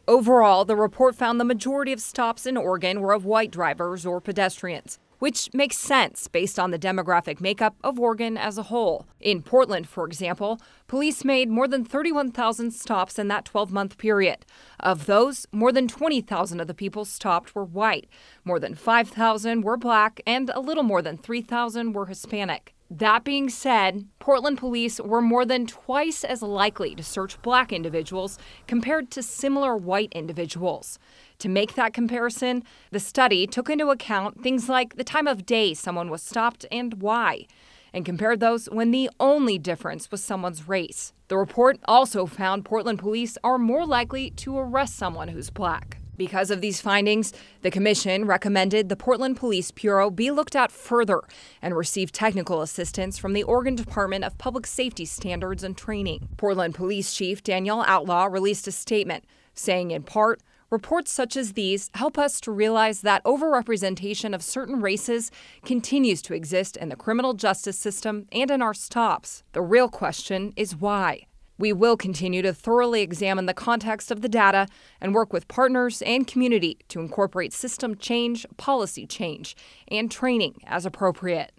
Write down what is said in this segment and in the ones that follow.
Overall, the report found the majority of stops in Oregon were of white drivers or pedestrians, which makes sense based on the demographic makeup of Oregon as a whole. In Portland, for example, police made more than 31,000 stops in that 12-month period. Of those, more than 20,000 of the people stopped were white, more than 5,000 were black, and a little more than 3,000 were Hispanic. That being said, Portland police were more than twice as likely to search black individuals compared to similar white individuals. To make that comparison, the study took into account things like the time of day someone was stopped and why, and compared those when the only difference was someone's race. The report also found Portland police are more likely to arrest someone who's black. Because of these findings, the commission recommended the Portland Police Bureau be looked at further and receive technical assistance from the Oregon Department of Public Safety Standards and Training. Portland Police Chief Danielle Outlaw released a statement saying, in part, reports such as these help us to realize that overrepresentation of certain races continues to exist in the criminal justice system and in our stops. The real question is why. We will continue to thoroughly examine the context of the data and work with partners and community to incorporate system change, policy change, and training as appropriate.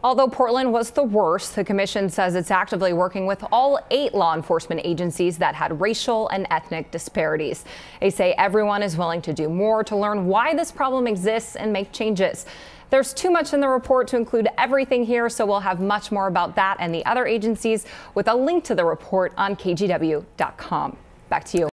Although Portland was the worst, the commission says it's actively working with all 8 law enforcement agencies that had racial and ethnic disparities. They say everyone is willing to do more to learn why this problem exists and make changes. There's too much in the report to include everything here, so we'll have much more about that and the other agencies with a link to the report on KGW.com. Back to you.